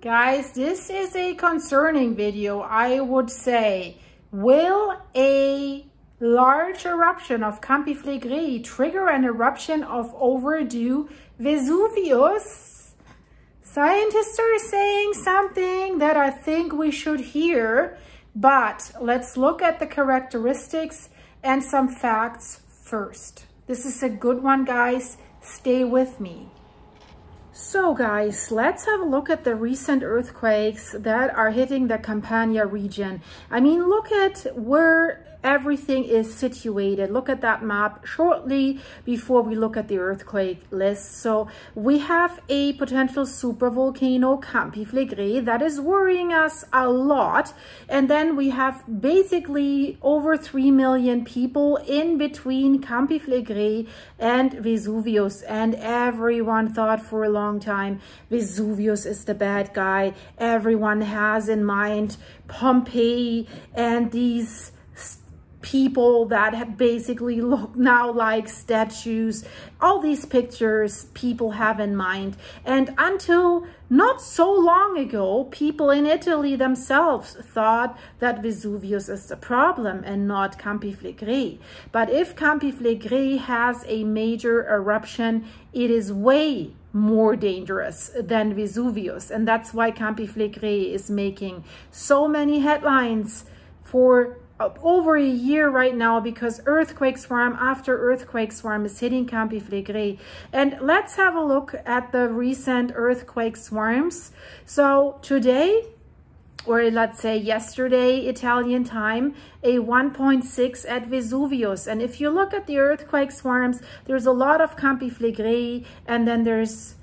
Guys, this is a concerning video, I would say. Will a large eruption of Campi Flegrei trigger an eruption of overdue Vesuvius? Scientists are saying something that I think we should hear, but let's look at the characteristics and some facts first. This is a good one, guys. Stay with me. So guys, let's have a look at the recent earthquakes that are hitting the Campania region. I mean, look at where everything is situated. Look at that map shortly before we look at the earthquake list. So we have a potential supervolcano, Campi Flegrei, that is worrying us a lot. And then we have basically over 3 million people in between Campi Flegrei and Vesuvius. And everyone thought for a long time Vesuvius is the bad guy. Everyone has in mind Pompeii and these people that have basically look now like statues. All these pictures people have in mind. And until not so long ago, people in Italy themselves thought that Vesuvius is the problem and not Campi Flegrei. But if Campi Flegrei has a major eruption, it is way more dangerous than Vesuvius. And that's why Campi Flegrei is making so many headlines for over a year right now, because earthquake swarm after earthquake swarm is hitting Campi Flegrei. And let's have a look at the recent earthquake swarms. So today, or let's say yesterday, Italian time, a 1.6 at Vesuvius. And if you look at the earthquake swarms, there's a lot of Campi Flegrei, and then there's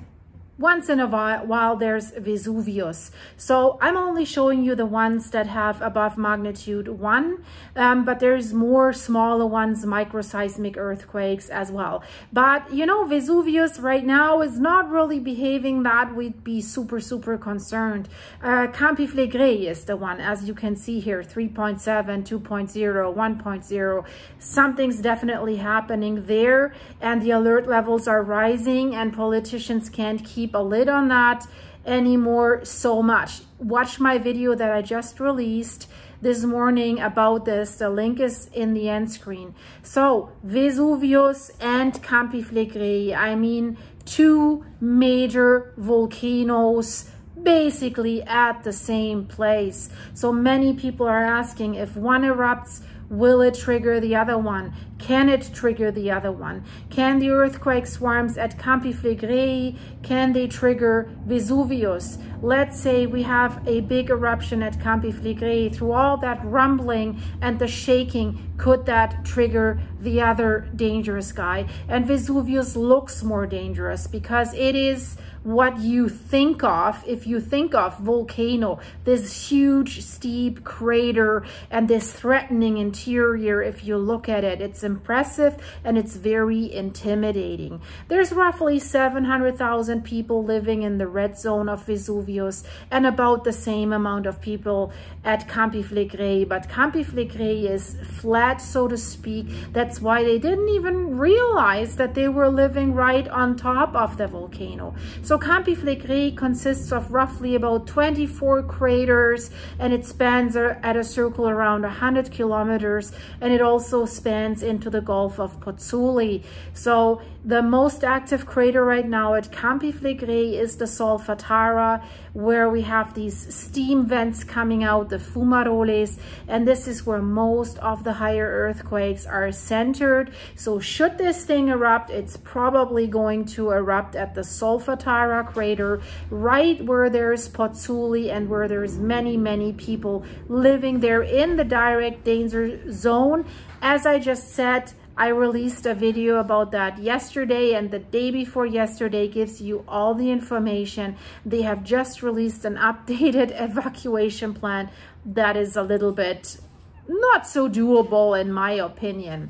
once in a while there's Vesuvius. So I'm only showing you the ones that have above magnitude 1, but there's more smaller ones, microseismic earthquakes as well. But you know, Vesuvius right now is not really behaving that we'd be super concerned. Campi Flegrei is the one, as you can see here, 3.7, 2.0, 1.0. Something's definitely happening there, and the alert levels are rising, and politicians can't keep a lid on that anymore so much. Watch my video that I just released this morning about this. The link is in the end screen. So Vesuvius and Campi Flegrei, I mean, two major volcanoes basically at the same place. So many people are asking, if one erupts, will it trigger the other one? Can it trigger the other one? Can the earthquake swarms at Campi Flegrei, can they trigger Vesuvius? Let's say we have a big eruption at Campi Flegrei. Through all that rumbling and the shaking, could that trigger the other dangerous guy? And Vesuvius looks more dangerous because it is what you think of if you think of volcano, this huge steep crater and this threatening interior. If you look at it, it's impressive and it's very intimidating. There's roughly 700,000 people living in the red zone of Vesuvius and about the same amount of people at Campi Flegrei, but Campi Flegrei is flat, so to speak. That's why they didn't even realize that they were living right on top of the volcano. So Campi Flegrei consists of roughly about 24 craters, and it spans at a circle around 100 kilometers, and it also spans into the Gulf of Pozzuoli. So the most active crater right now at Campi Flegrei is the Solfatara, where we have these steam vents coming out, the fumaroles, and this is where most of the higher earthquakes are centered. So should this thing erupt, it's probably going to erupt at the Solfatara crater, right where there's Pozzuoli and where there's many people living there in the direct danger zone. As I just said, I released a video about that yesterday, and the day before yesterday gives you all the information. They have just released an updated evacuation plan that is a little bit not so doable in my opinion.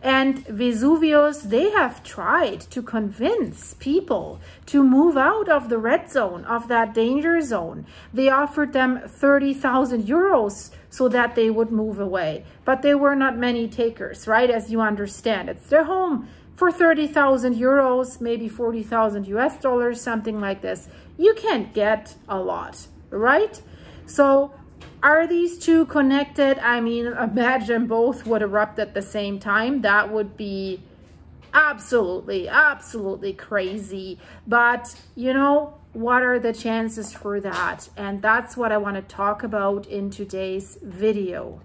And Vesuvius, they have tried to convince people to move out of the red zone, of that danger zone. They offered them 30,000 euros so that they would move away. But there were not many takers, right? As you understand, it's their home. For 30,000 euros, maybe 40,000 US dollars, something like this, you can't get a lot. right? So are these two connected? I mean, imagine both would erupt at the same time. That would be absolutely, absolutely crazy. But, you know, what are the chances for that? And that's what I want to talk about in today's video.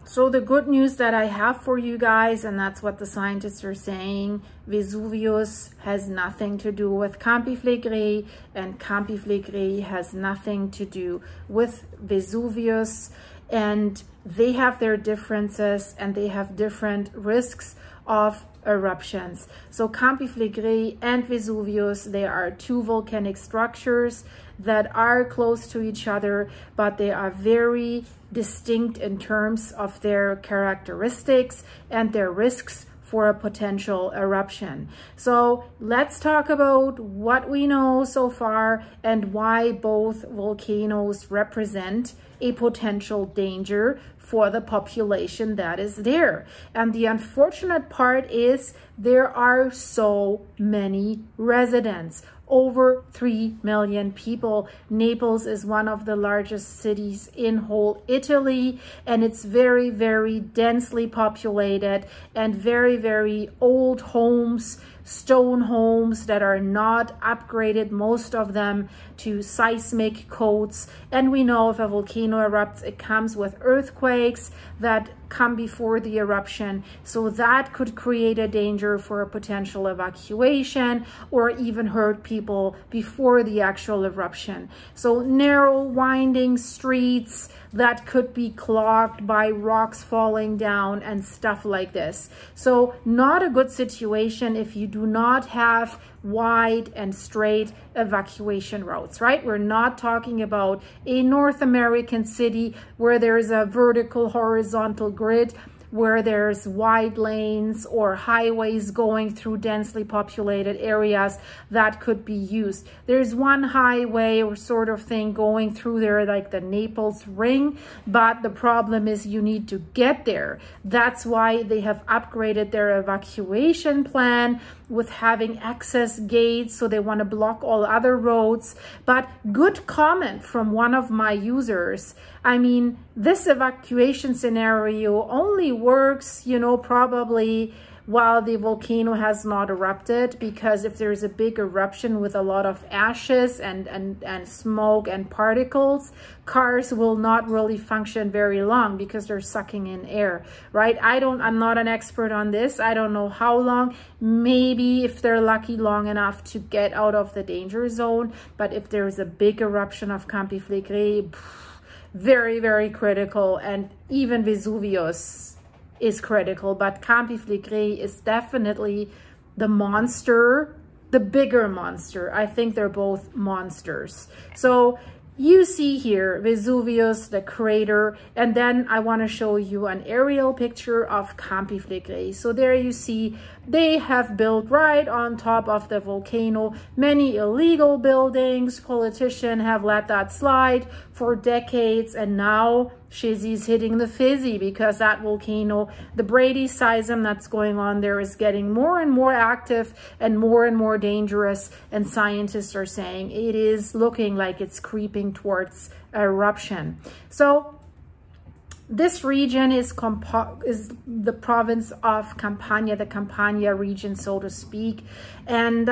So the good news that I have for you guys, and that's what the scientists are saying, Vesuvius has nothing to do with Campiflégris, and Campiflégris has nothing to do with Vesuvius. And they have their differences and they have different risks of eruptions. So Campiflégris and Vesuvius, they are two volcanic structures that are close to each other, but they are very distinct in terms of their characteristics and their risks for a potential eruption. So let's talk about what we know so far and why both volcanoes represent a potential danger for the population that is there. And the unfortunate part is there are so many residents. Over 3 million people. Naples is one of the largest cities in whole Italy, and it's very, very densely populated and very, very old homes, stone homes that are not upgraded, most of them to seismic codes. And we know if a volcano erupts, it comes with earthquakes that come before the eruption. So that could create a danger for a potential evacuation or even hurt people before the actual eruption. So narrow, winding streets that could be clogged by rocks falling down and stuff like this. So not a good situation if you do not have wide and straight evacuation routes, right? We're not talking about a North American city where there's a vertical, horizontal grid, where there's wide lanes or highways going through densely populated areas that could be used. There's one highway or sort of thing going through there, like the Naples ring, but the problem is you need to get there. That's why they have upgraded their evacuation plan with having access gates, so they want to block all other roads. But good comment from one of my users. I mean, this evacuation scenario only works, you know, probably while the volcano has not erupted, because if there's a big eruption with a lot of ashes and smoke and particles, cars will not really function very long because they're sucking in air, right? I'm not an expert on this. I don't know how long. Maybe if they're lucky, long enough to get out of the danger zone. But if there's a big eruption of Campiflégris, very, very critical. And even Vesuvius is critical, but Campiflégris is definitely the monster, the bigger monster. I think they're both monsters. So you see here Vesuvius, the crater, and then I want to show you an aerial picture of Campiflégris. So there you see they have built right on top of the volcano many illegal buildings. Politicians have let that slide for decades, and now Shizzy's hitting the fizzy because that volcano, the Brady seism that's going on there, is getting more and more active and more dangerous, and scientists are saying it is looking like it's creeping towards eruption. So this region is the province of Campania, the Campania region, so to speak. And,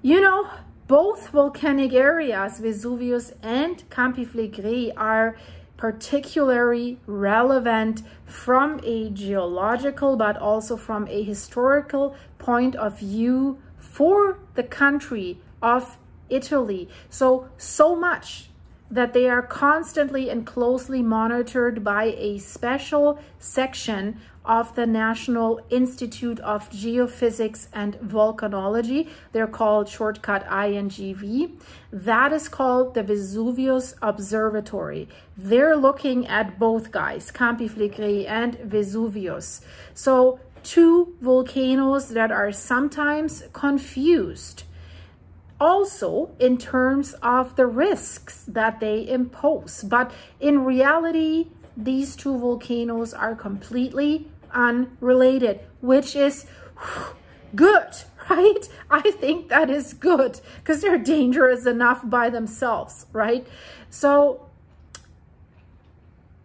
you know, both volcanic areas, Vesuvius and Campiflégris, are particularly relevant from a geological but also from a historical point of view for the country of Italy. So much that they are constantly and closely monitored by a special section of the National Institute of Geophysics and Volcanology. They're called shortcut INGV. That is called the Vesuvius Observatory. They're looking at both guys, Campiflégris and Vesuvius. So two volcanoes that are sometimes confused. Also in terms of the risks that they impose. But in reality, these two volcanoes are completely unrelated, which is good, right? I think that is good because they're dangerous enough by themselves, right? So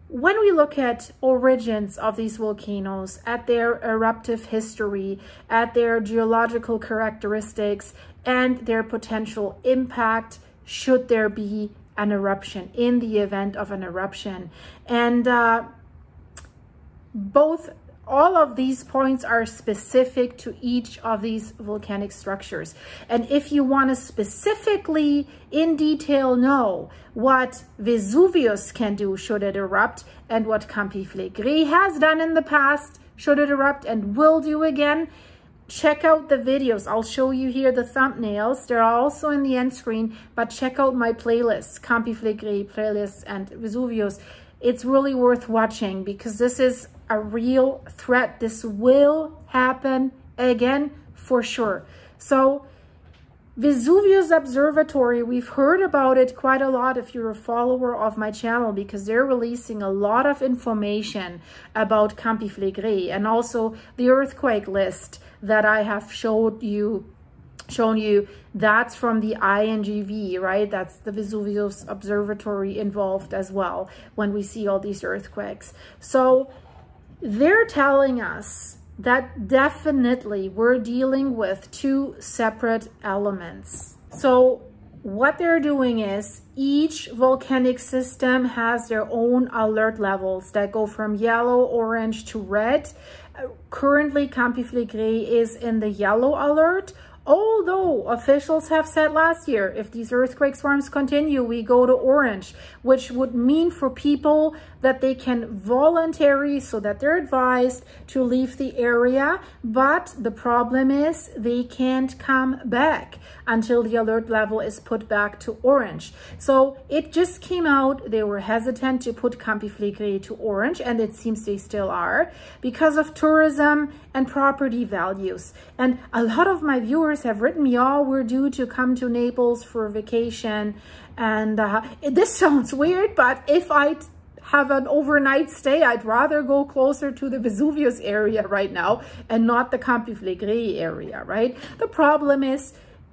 when we look at origins of these volcanoes, at their eruptive history, at their geological characteristics, and their potential impact, should there be an eruption, in the event of an eruption. And all of these points are specific to each of these volcanic structures. And if you want to specifically in detail know what Vesuvius can do should it erupt, and what Campi Flegrei has done in the past should it erupt and will do again, check out the videos. I'll show you here the thumbnails. They're also in the end screen, but check out my playlists, Campi Flegrei playlists and Vesuvius. It's really worth watching because this is a real threat. This will happen again for sure. So Vesuvius Observatory, we've heard about it quite a lot if you're a follower of my channel, because they're releasing a lot of information about Campi Flegrei, and also the earthquake list that I have shown you, that's from the INGV, right? That's the Vesuvius Observatory involved as well when we see all these earthquakes. So they're telling us that definitely we're dealing with two separate elements. So what they're doing is each volcanic system has their own alert levels that go from yellow, orange to red. Currently, Campi Flegrei is in the yellow alert, although officials have said last year, if these earthquake swarms continue, we go to orange, which would mean for people that they can voluntarily, so that they're advised to leave the area. But the problem is they can't come back until the alert level is put back to orange. So it just came out, they were hesitant to put Campi Flegrei to orange, and it seems they still are, because of tourism and property values. And a lot of my viewers have written me, oh, we're due to come to Naples for a vacation. And this sounds weird, but if I have an overnight stay, I'd rather go closer to the Vesuvius area right now and not the Campi Flegrei area, right? The problem is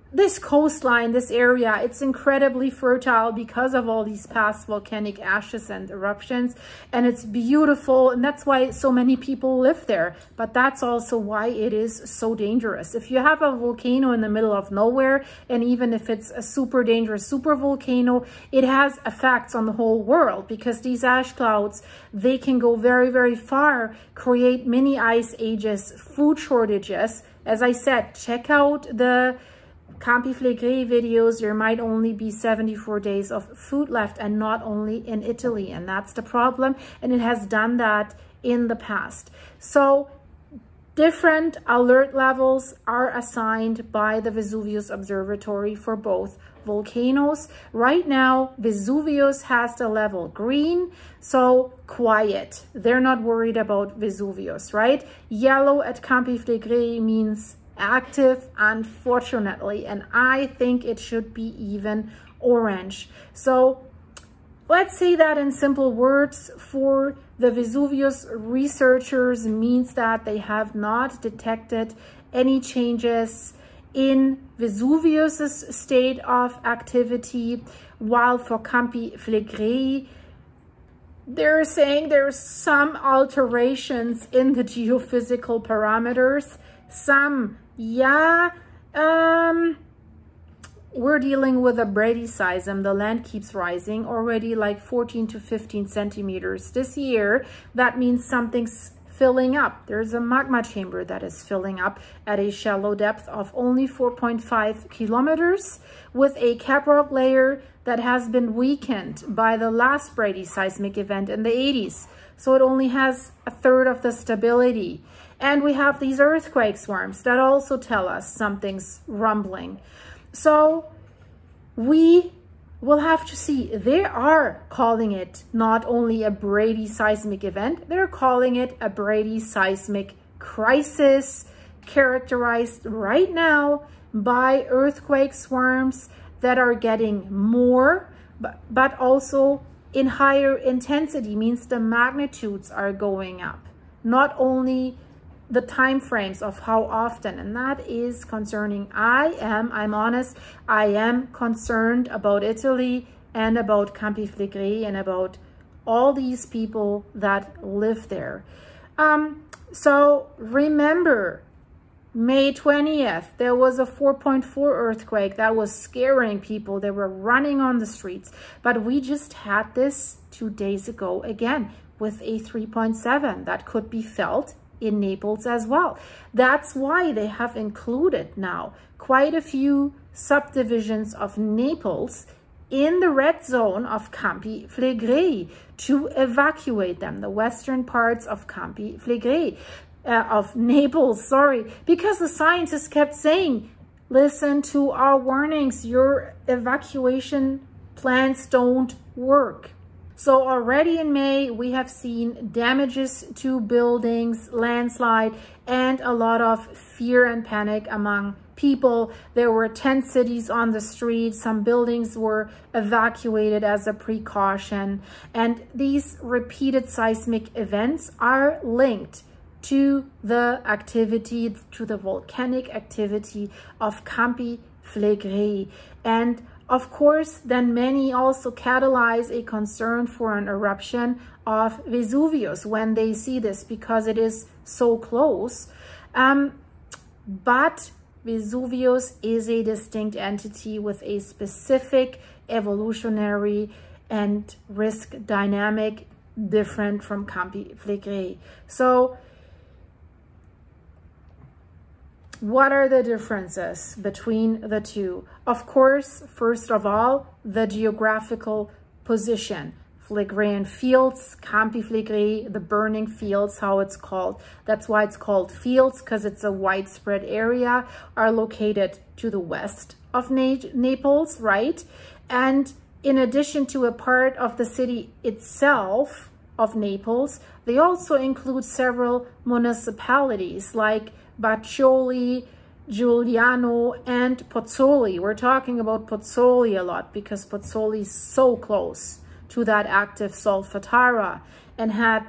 this coastline, this area, it's incredibly fertile because of all these past volcanic ashes and eruptions, and it's beautiful, and that's why so many people live there. But that's also why it is so dangerous. If you have a volcano in the middle of nowhere, and even if it's a super dangerous super volcano, it has effects on the whole world, because these ash clouds, they can go very, very far, create mini ice ages, food shortages. As I said, check out the Campi Flegrei videos. There might only be 74 days of food left, and not only in Italy, and that's the problem, and it has done that in the past. So different alert levels are assigned by the Vesuvius Observatory for both volcanoes. Right now, Vesuvius has the level green, so quiet. They're not worried about Vesuvius, right? Yellow at Campi Flegrei means active, unfortunately, and I think it should be even orange. So let's say that in simple words, for the Vesuvius researchers, means that they have not detected any changes in Vesuvius's state of activity, while for Campi Flegrei, they're saying there's some alterations in the geophysical parameters. Some, yeah, we're dealing with a bradyseism. The land keeps rising, already like 14 to 15 centimeters this year. That means something's filling up. There's a magma chamber that is filling up at a shallow depth of only 4.5 kilometers, with a caprock layer that has been weakened by the last bradyseismic event in the 80s. So it only has a third of the stability. And we have these earthquake swarms that also tell us something's rumbling. So we will have to see. They are calling it not only a bradyseismic event, they're calling it a bradyseismic crisis, characterized right now by earthquake swarms that are getting more, but also in higher intensity, means the magnitudes are going up. Not only the time frames of how often, and that is concerning. I'm honest, I am concerned about Italy and about Campi Flegrei and about all these people that live there. So remember, May 20th, there was a 4.4 earthquake that was scaring people. They were running on the streets. But we just had this 2 days ago again with a 3.7 that could be felt in Naples as well. That's why they have included now quite a few subdivisions of Naples in the red zone of Campi Flegrei to evacuate them, the western parts of Campi Flegrei. Of Naples, sorry, because the scientists kept saying, listen to our warnings, your evacuation plans don't work. So already in May, we have seen damages to buildings, landslide, and a lot of fear and panic among people. There were tent cities on the streets. Some buildings were evacuated as a precaution. And these repeated seismic events are linked to the activity, to the volcanic activity of Campi Flegrei. And of course, then many also catalyze a concern for an eruption of Vesuvius when they see this, because it is so close. But Vesuvius is a distinct entity with a specific evolutionary and risk dynamic different from Campi Flegrei. So what are the differences between the two? Of course, first of all, the geographical position. Phlegrean fields, Campi Flegrei, the burning fields, how it's called. That's why it's called fields, because it's a widespread area, are located to the west of Naples, right? And in addition to a part of the city itself of Naples, they also include several municipalities like Baccioli, Giuliano, and Pozzuoli. We're talking about Pozzuoli a lot because Pozzuoli is so close to that active solfatara and had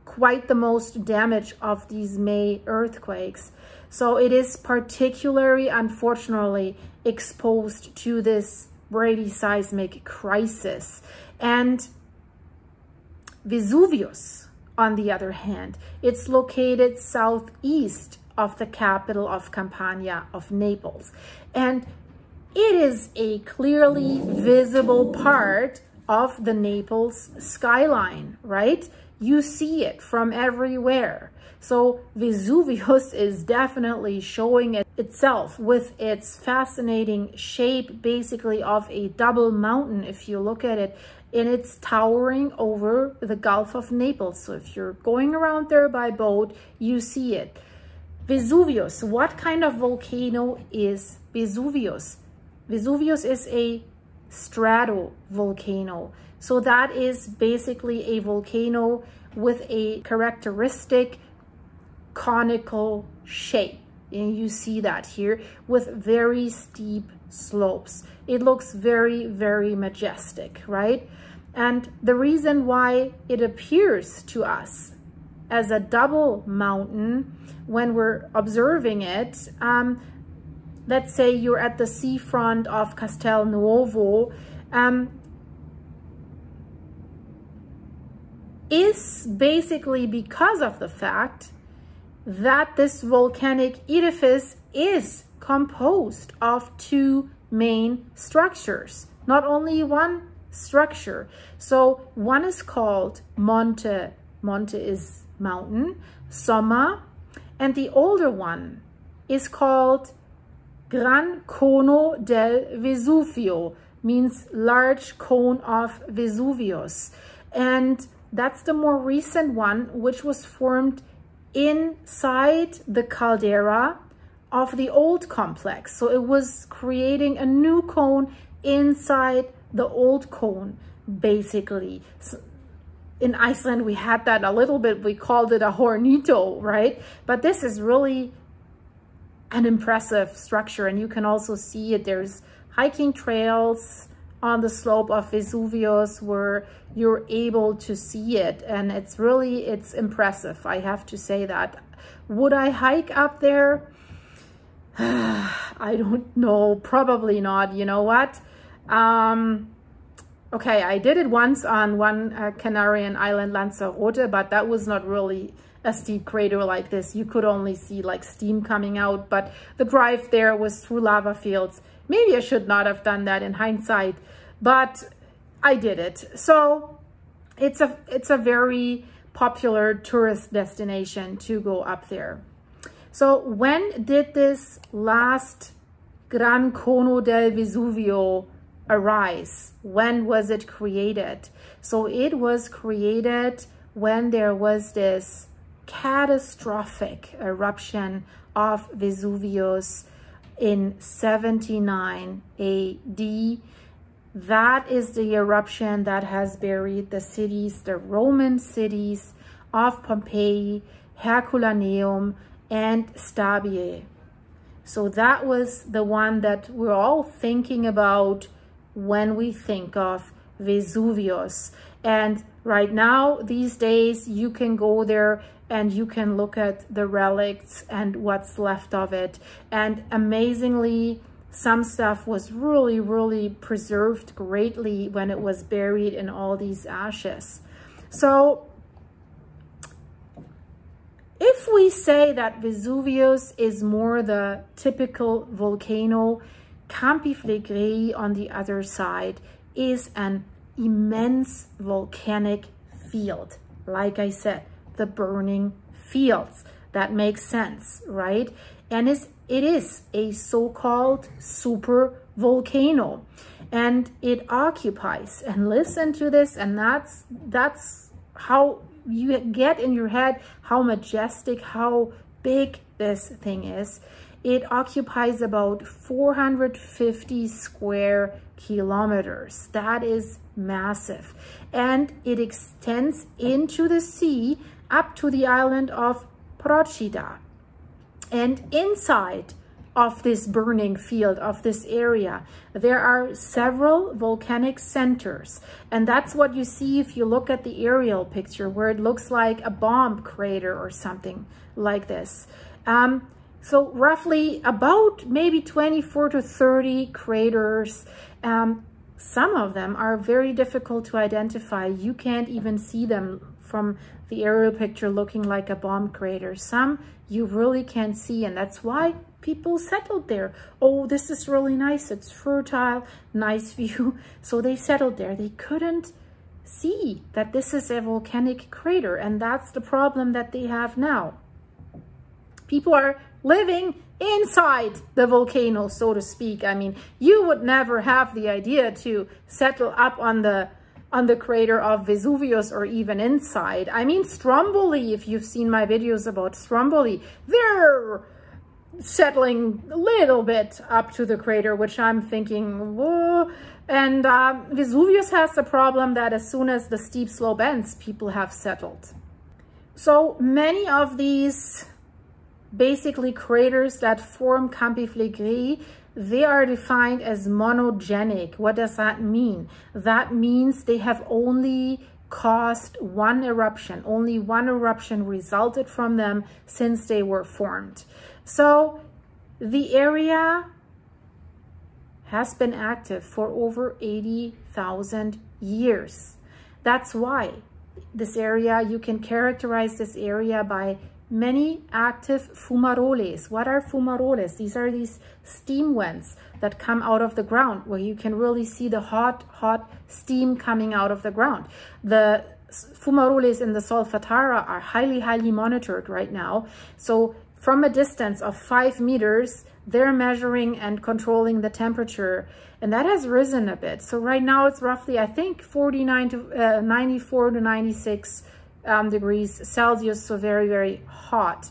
quite the most damage of these May earthquakes. So it is particularly, unfortunately, exposed to this bradyseismic crisis. And Vesuvius, on the other hand, it's located southeast of the capital of Campania, of Naples. And it is a clearly visible part of the Naples skyline, right? You see it from everywhere. So Vesuvius is definitely showing itself with its fascinating shape, basically of a double mountain, if you look at it, and it's towering over the Gulf of Naples. So if you're going around there by boat, you see it. Vesuvius, what kind of volcano is Vesuvius? Vesuvius is a stratovolcano. So that is basically a volcano with a characteristic conical shape. And you see that here with very steep slopes. It looks very, very majestic, right? And the reason why it appears to us as a double mountain when we're observing it, let's say you're at the seafront of Castel Nuovo, is basically because of the fact that this volcanic edifice is composed of two main structures, not only one structure. So one is called Monte is mountain, Somma, and the older one is called Gran Cono del Vesuvio, means large cone of Vesuvius. And that's the more recent one, which was formed inside the caldera of the old complex. So it was creating a new cone inside the old cone, basically. So in Iceland, we had that a little bit. We called it a hornito, right? But this is really an impressive structure. And you can also see it. There's hiking trails on the slope of Vesuvius where you're able to see it. And it's impressive. I have to say that. Would I hike up there? I don't know, probably not. You know what? Okay, I did it once on one Canarian island, Lanzarote, but that was not really a steep crater like this. You could only see like steam coming out, but the drive there was through lava fields. Maybe I should not have done that in hindsight, but I did it. So it's a very popular tourist destination to go up there. So when did this last Gran Cono del Vesuvio arise? When was it created? So it was created when there was this catastrophic eruption of Vesuvius in 79 AD. That is the eruption that has buried the cities, the Roman cities of Pompeii, Herculaneum, and Stabiae. So that was the one that we're all thinking about when we think of Vesuvius. And right now, these days, you can go there and you can look at the relics and what's left of it. And amazingly, some stuff was really, really preserved greatly when it was buried in all these ashes. So if we say that Vesuvius is more the typical volcano, Campi Flegrei on the other side is an immense volcanic field. Like I said, the burning fields. That makes sense, right? And it is a so-called super volcano, and it occupies, and listen to this, and that's how you get in your head how majestic, how big this thing is. It occupies about 450 square kilometers. That is massive. And it extends into the sea up to the island of Procida. And inside of this burning field, of this area, there are several volcanic centers. And that's what you see if you look at the aerial picture, where it looks like a bomb crater or something like this. So roughly about maybe 24 to 30 craters. Some of them are very difficult to identify. You can't even see them from the aerial picture looking like a bomb crater. Some you really can't see, and that's why people settled there. Oh, this is really nice. It's fertile, nice view. So they settled there. They couldn't see that this is a volcanic crater, and that's the problem that they have now. People are living inside the volcano, so to speak. I mean, you would never have the idea to settle up on the crater of Vesuvius or even inside. I mean, Stromboli, if you've seen my videos about Stromboli, they're settling a little bit up to the crater, which I'm thinking, whoa. And Vesuvius has the problem that as soon as the steep slope ends, people have settled. So many of these basically craters that form Campi Flegrei, they are defined as monogenic. What does that mean? That means they have only caused one eruption. Only one eruption resulted from them since they were formed. So the area has been active for over 80,000 years. That's why this area, you can characterize this area by many active fumaroles. What are fumaroles? These are these steam vents that come out of the ground, where you can really see the hot steam coming out of the ground. The fumaroles in the Solfatara are highly monitored right now. So from a distance of 5 meters, they're measuring and controlling the temperature, and that has risen a bit. So right now it's roughly, I think, 94 to 96 degrees Celsius, so very hot.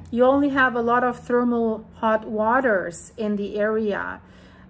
You only have a lot of thermal hot waters in the area,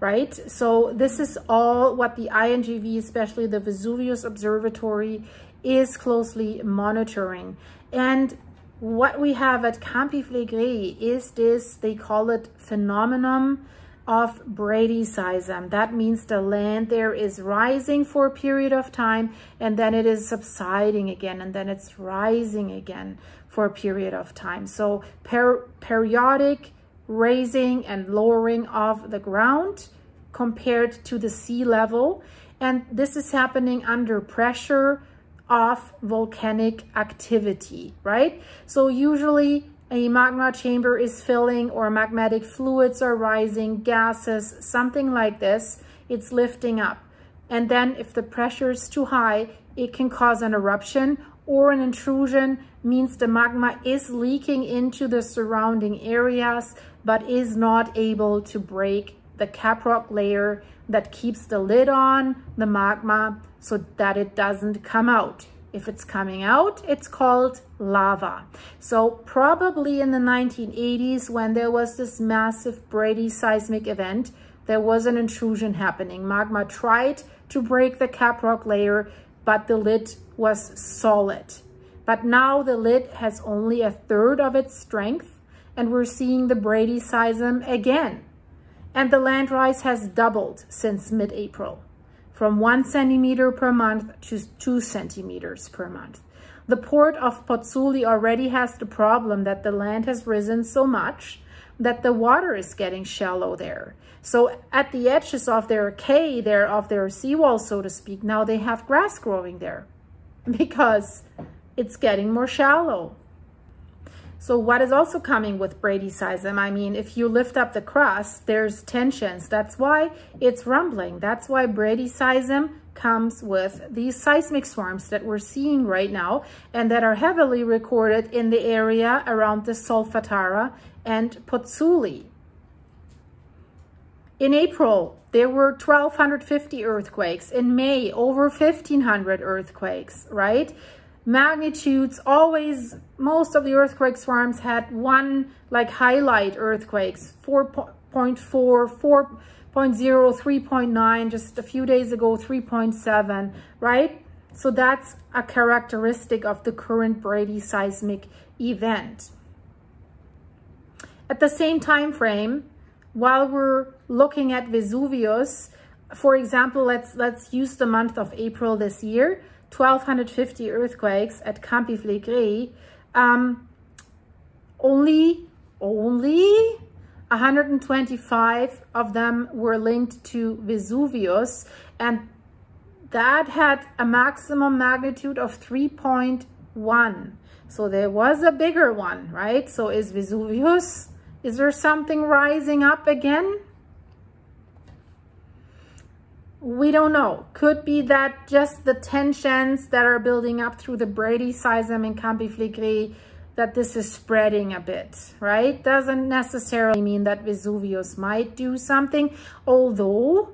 right? So this is all what the INGV, especially the Vesuvius Observatory, is closely monitoring. And what we have at Campi Flegrei is this, they call it phenomenon, of bradyseism. That means the land there is rising for a period of time, and then it is subsiding again, and then it's rising again for a period of time. So periodic raising and lowering of the ground compared to the sea level. And this is happening under pressure of volcanic activity, right? So usually a magma chamber is filling, or magmatic fluids are rising, gases, something like this. It's lifting up. And then if the pressure is too high, it can cause an eruption, or an intrusion means the magma is leaking into the surrounding areas, but is not able to break the caprock layer that keeps the lid on the magma so that it doesn't come out. If it's coming out, it's called lava. So probably in the 1980s, when there was this massive bradyseismic event, there was an intrusion happening. Magma tried to break the caprock layer, but the lid was solid. But now the lid has only a third of its strength, and we're seeing the bradyseism again. And the land rise has doubled since mid-April, from 1 centimeter per month to 2 centimeters per month. The port of Pozzuoli already has the problem that the land has risen so much that the water is getting shallow there. So at the edges of their quay, of their seawall, so to speak, now they have grass growing there because it's getting more shallow. So what is also coming with bradyseism? I mean, if you lift up the crust, there's tensions. That's why it's rumbling. That's why bradyseism comes with these seismic swarms that we're seeing right now and that are heavily recorded in the area around the Solfatara and Pozzuoli. In April, there were 1,250 earthquakes. In May, over 1,500 earthquakes, right? Magnitudes, always, most of the earthquake swarms had one like highlight earthquakes, 4.4, 4.0, 3.9, just a few days ago, 3.7, right? So that's a characteristic of the current bradyseismic event. At the same time frame, while we're looking at Vesuvius, for example, let's use the month of April this year, 1,250 earthquakes at Campi Flegrei. Only 125 of them were linked to Vesuvius, and that had a maximum magnitude of 3.1. So there was a bigger one, right? So is Vesuvius, is there something rising up again? We don't know. Could be that just the tensions that are building up through the bradyseism in Campi Flegrei, that this is spreading a bit, right? Doesn't necessarily mean that Vesuvius might do something, although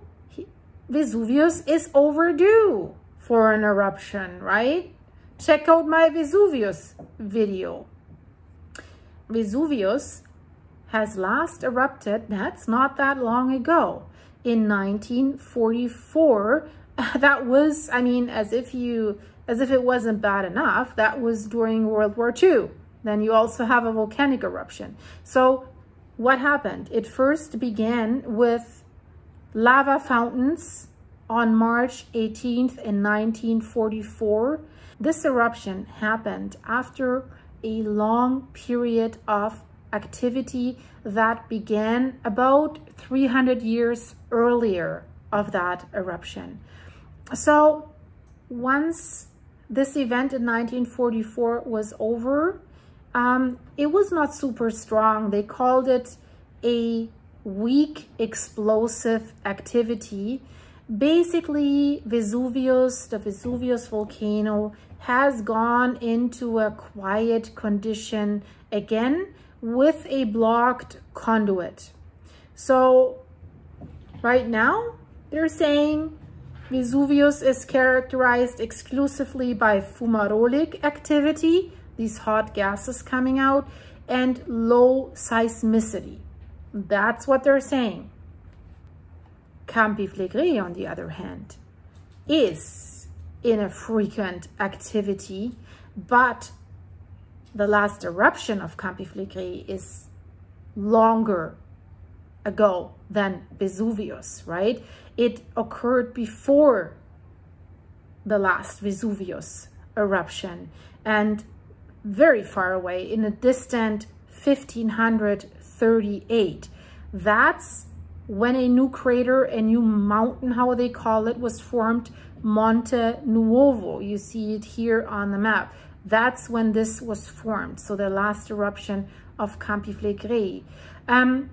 Vesuvius is overdue for an eruption, right? Check out my Vesuvius video. Vesuvius has last erupted, that's not that long ago, in 1944. That was, I mean, as if it wasn't bad enough, that was during World War II. Then you also have a volcanic eruption. So what happened? It first began with lava fountains on March 18th in 1944. This eruption happened after a long period of activity that began about 300 years earlier of that eruption. So once this event in 1944 was over, it was not super strong. They called it a weak explosive activity. Basically, Vesuvius, the Vesuvius volcano, has gone into a quiet condition again with a blocked conduit. So right now, they're saying Vesuvius is characterized exclusively by fumarolic activity, these hot gases coming out, and low seismicity. That's what they're saying. Campi Flegrei, on the other hand, is in a frequent activity, but the last eruption of Campi Flegrei is longer ago than Vesuvius, right? It occurred before the last Vesuvius eruption and very far away in a distant 1538. That's when a new crater, a new mountain, how they call it, was formed, Monte Nuovo. You see it here on the map. That's when this was formed. So the last eruption of Campi Flegrei. And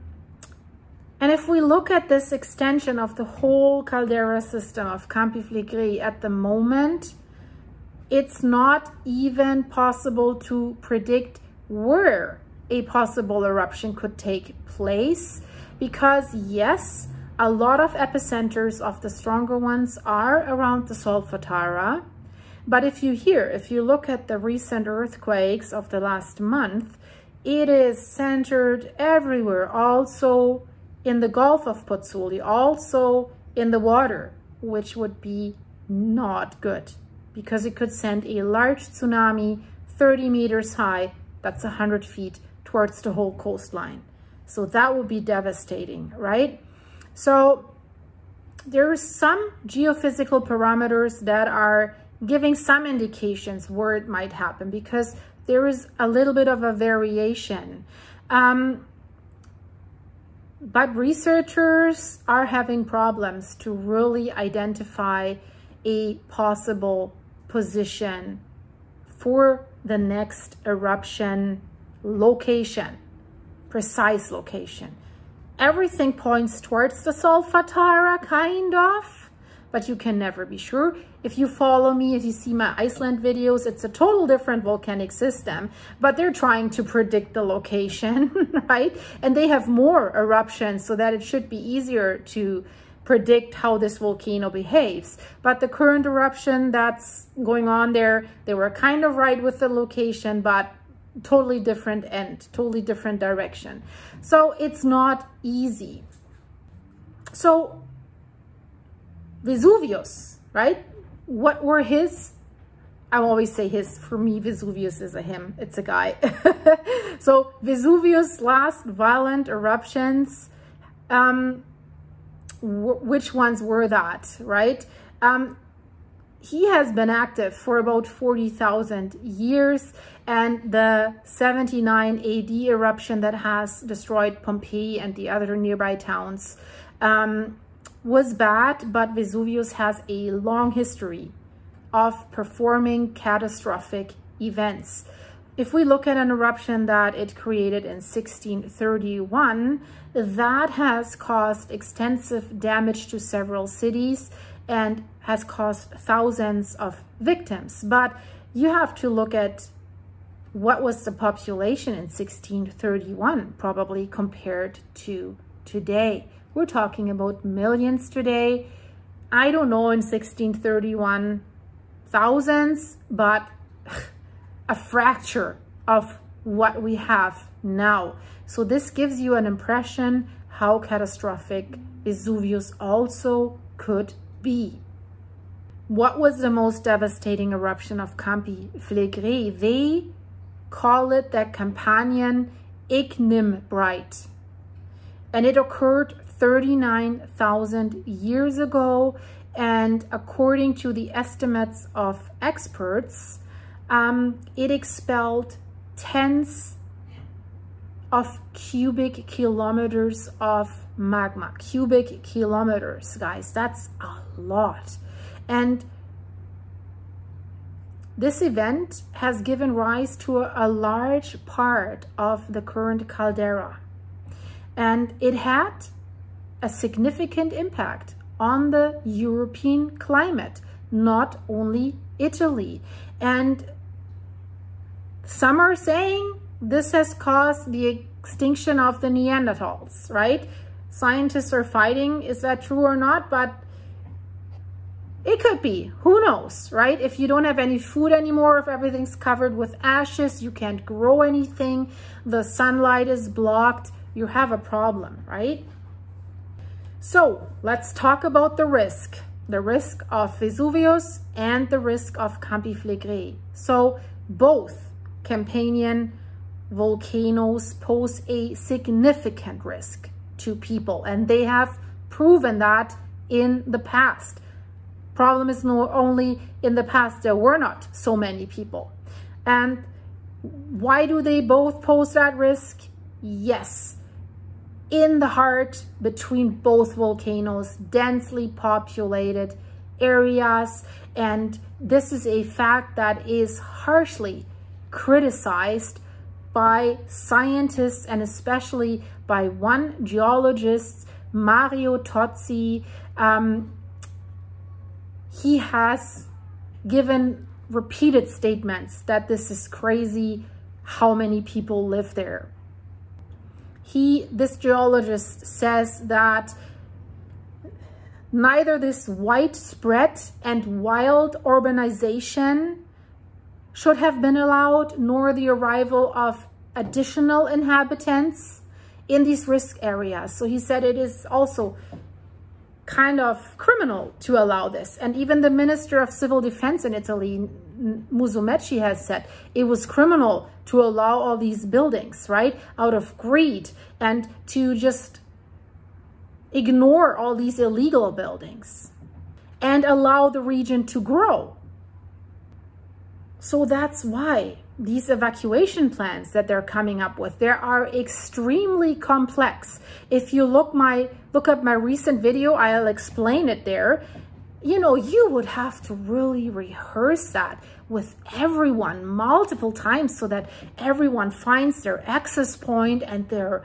if we look at this extension of the whole caldera system of Campi Flegrei at the moment, it's not even possible to predict where a possible eruption could take place, because yes, a lot of epicenters of the stronger ones are around the Solfatara. But if you look at the recent earthquakes of the last month, it is centered everywhere, also in the Gulf of Pozzuoli, also in the water, which would be not good because it could send a large tsunami 30 meters high, that's 100 feet, towards the whole coastline. So that would be devastating, right? So there are some geophysical parameters that are giving some indications where it might happen, because there is a little bit of a variation. But researchers are having problems to really identify a possible position for the next eruption location, precise location. Everything points towards the Solfatara, kind of, but you can never be sure. If you follow me, if you see my Iceland videos, it's a total different volcanic system, but they're trying to predict the location, right? And they have more eruptions so that it should be easier to predict how this volcano behaves. But the current eruption that's going on there, they were kind of right with the location, but totally different end, totally different direction. So it's not easy. So Vesuvius, right? What were his, I always say his, for me Vesuvius is a him, it's a guy. So Vesuvius' last violent eruptions, which ones were that, right? He has been active for about 40,000 years, and the 79 AD eruption that has destroyed Pompeii and the other nearby towns was bad, but Vesuvius has a long history of performing catastrophic events. If we look at an eruption that it created in 1631, that has caused extensive damage to several cities and has caused thousands of victims. But you have to look at what was the population in 1631, probably compared to today. We're talking about millions today. I don't know in 1631, thousands, but a fracture of what we have now. So this gives you an impression how catastrophic Vesuvius also could be. What was the most devastating eruption of Campi Flegrei? They call it the Campanian Ignimbrite, and it occurred 39,000 years ago, and according to the estimates of experts, it expelled tens of cubic kilometers of magma. Cubic kilometers, guys, that's a lot. And this event has given rise to a large part of the current caldera, and it had a significant impact on the European climate, not only Italy. And some are saying this has caused the extinction of the Neanderthals, right? Scientists are fighting, is that true or not? But it could be, who knows, right? If you don't have any food anymore, if everything's covered with ashes, you can't grow anything, the sunlight is blocked, you have a problem, right? So let's talk about the risk of Vesuvius and the risk of Campi Flegrei. So both Campanian volcanoes pose a significant risk to people, and they have proven that in the past. Problem is not only in the past there were not so many people. And why do they both pose that risk? Yes, in the heart between both volcanoes, densely populated areas, and this is a fact that is harshly criticized by scientists and especially by one geologist, Mario Tozzi. He has given repeated statements that this is crazy how many people live there. This geologist says that neither this widespread and wild urbanization should have been allowed, nor the arrival of additional inhabitants in these risk areas. So he said it is also kind of criminal to allow this. And even the Minister of Civil Defense in Italy, Musumeci, has said it was criminal to allow all these buildings, right? Out of greed, and to just ignore all these illegal buildings and allow the region to grow. So that's why these evacuation plans that they're coming up with, they are extremely complex. If you look up my recent video, I'll explain it there. You know, you would have to really rehearse that with everyone multiple times so that everyone finds their access point and their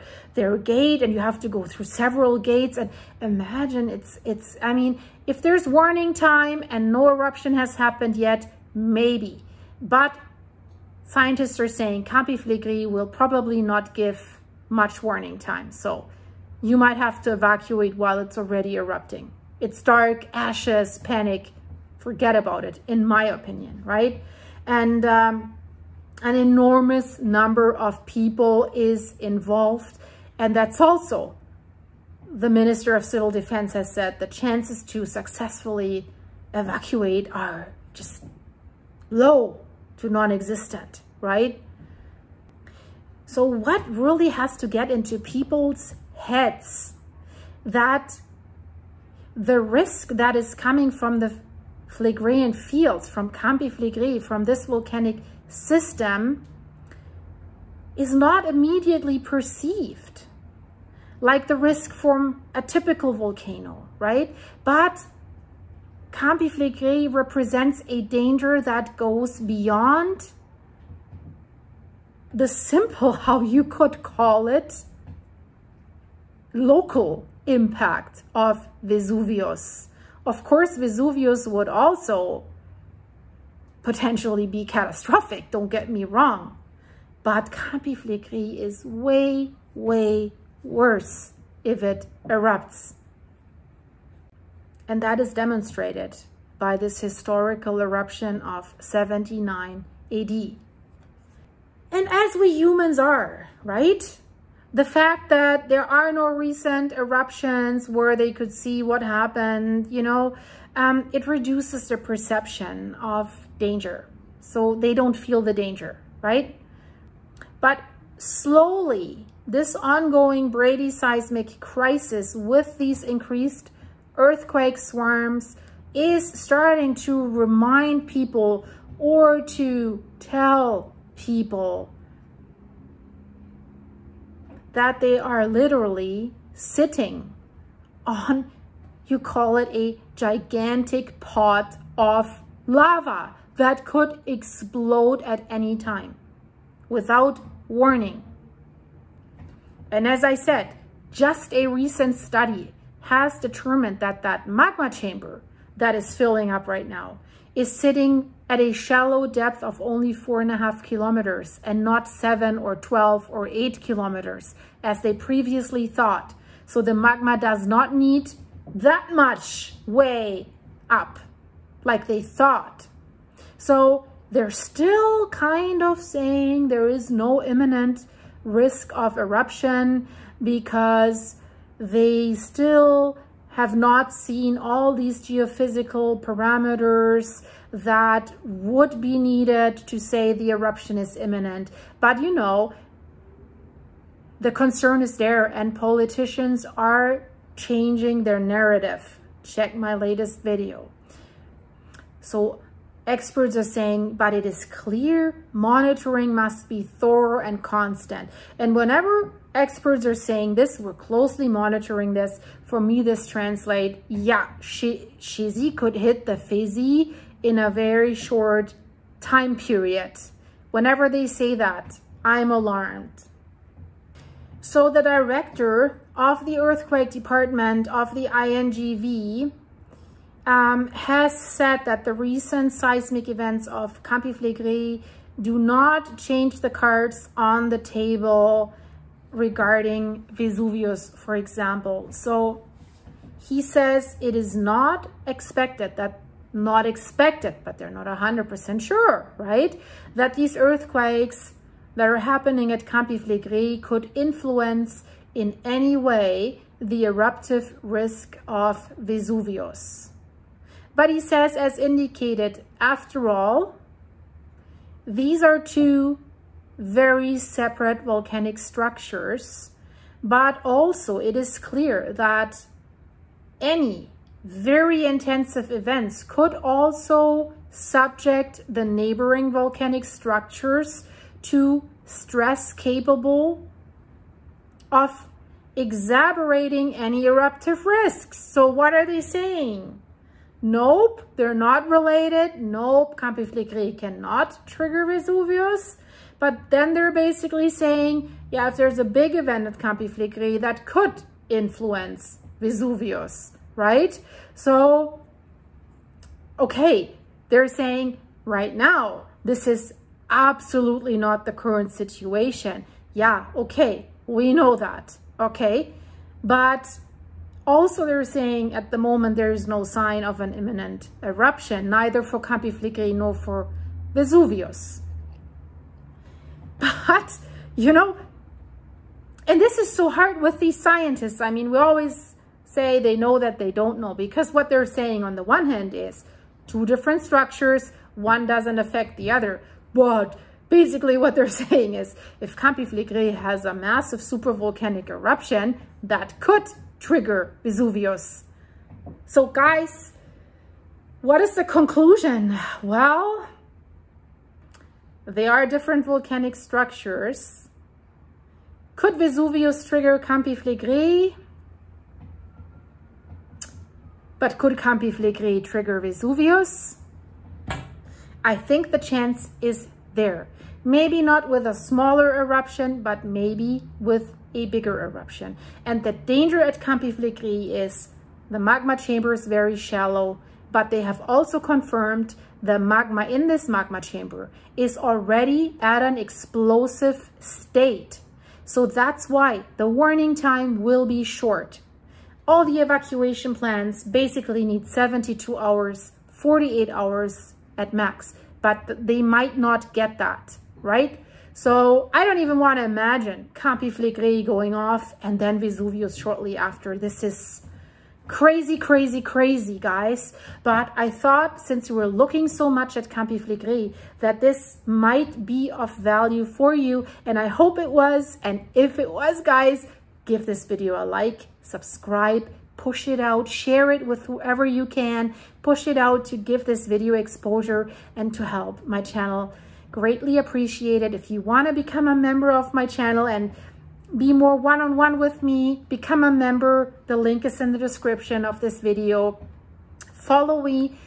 gate, and you have to go through several gates. And imagine I mean, if there's warning time and no eruption has happened yet, maybe. But scientists are saying Campi Flegrei will probably not give much warning time. So you might have to evacuate while it's already erupting. It's dark, ashes, panic, forget about it, in my opinion, right? And an enormous number of people is involved. And that's also, the Minister of Civil Defense has said, the chances to successfully evacuate are just low to non-existent, right? So what really has to get into people's heads that the risk that is coming from the Phlegrean fields, from Campi Flegrei, from this volcanic system, is not immediately perceived like the risk from a typical volcano, right? But Campi Flegrei represents a danger that goes beyond the simple, how you could call it, local impact of Vesuvius. Of course, Vesuvius would also potentially be catastrophic, don't get me wrong. But Campi Flegrei is way, way worse if it erupts. And that is demonstrated by this historical eruption of 79 AD. And as we humans are, right? The fact that there are no recent eruptions where they could see what happened, you know, it reduces the perception of danger. So they don't feel the danger, right? But slowly, this ongoing bradyseismic crisis with these increased earthquake swarms is starting to remind people, or to tell people, that they are literally sitting on, you call it a gigantic pot of lava that could explode at any time without warning. And as I said, just a recent study has determined that that magma chamber that is filling up right now is sitting at a shallow depth of only 4.5 kilometers and not 7 or 12 or 8 kilometers as they previously thought. So the magma does not need that much way up like they thought. So they're still kind of saying there is no imminent risk of eruption because they still have not seen all these geophysical parameters that would be needed to say the eruption is imminent. But you know, the concern is there, and politicians are changing their narrative. Check my latest video. So experts are saying, but it is clear monitoring must be thorough and constant. And whenever experts are saying this, we're closely monitoring this, for me this translates, yeah, Xi could hit the FESI in a very short time period. Whenever they say that, I'm alarmed. So the director of the earthquake department of the INGV has said that the recent seismic events of Campi Flegrei do not change the cards on the table regarding Vesuvius, for example. So he says it is not expected, but they're not 100% sure, right? That these earthquakes that are happening at Campi Flegrei could influence in any way the eruptive risk of Vesuvius. But he says, as indicated, after all, these are two very separate volcanic structures, but also it is clear that any very intensive events could also subject the neighboring volcanic structures to stress capable of exacerbating any eruptive risks. So what are they saying? Nope, they're not related. Nope, Campi Flegrei cannot trigger Vesuvius. But then they're basically saying, yeah, if there's a big event at Campi Flegrei that could influence Vesuvius, right? So, okay, they're saying right now, this is absolutely not the current situation. Yeah, okay, we know that, okay? But also they're saying at the moment there is no sign of an imminent eruption, neither for Campi Flegrei nor for Vesuvius. But, you know, and this is so hard with these scientists. I mean, we always say they know that they don't know, because what they're saying on the one hand is two different structures, one doesn't affect the other. But basically what they're saying is if Campi Flegrei has a massive supervolcanic eruption, that could trigger Vesuvius. So guys, what is the conclusion? Well, they are different volcanic structures. Could Vesuvius trigger Campi Flegrei? But could Campi Flegrei trigger Vesuvius? I think the chance is there. Maybe not with a smaller eruption, but maybe with a bigger eruption. And the danger at Campi Flegrei is the magma chamber is very shallow, but they have also confirmed the magma in this magma chamber is already at an explosive state. So that's why the warning time will be short. All the evacuation plans basically need 72 hours, 48 hours at max, but they might not get that, right? So I don't even want to imagine Campi Flegrei going off and then Vesuvius shortly after. This is crazy, crazy, crazy, guys. But I thought, since we were looking so much at Campi Flegrei, that this might be of value for you, and I hope it was. And if it was, guys, give this video a like, subscribe, push it out, share it with whoever you can, push it out to give this video exposure and to help my channel. Greatly appreciated. If you want to become a member of my channel and be more one-on-one with me, become a member. The link is in the description of this video. Follow me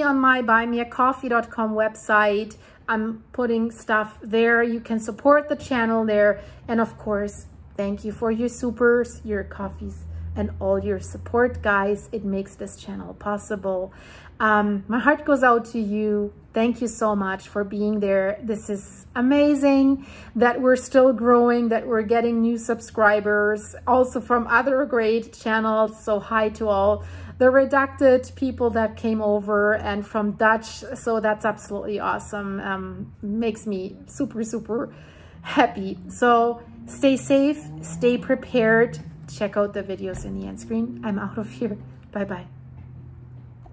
on my buymeacoffee.com website. I'm putting stuff there. You can support the channel there. And of course, thank you for your supers, your coffees, and all your support, guys. It makes this channel possible. My heart goes out to you. Thank you so much for being there. This is amazing that we're still growing, that we're getting new subscribers, also from other great channels. So hi to all the redacted people that came over and from Dutch. So that's absolutely awesome. Makes me super, super happy. So stay safe, stay prepared. Check out the videos in the end screen. I'm out of here. Bye-bye.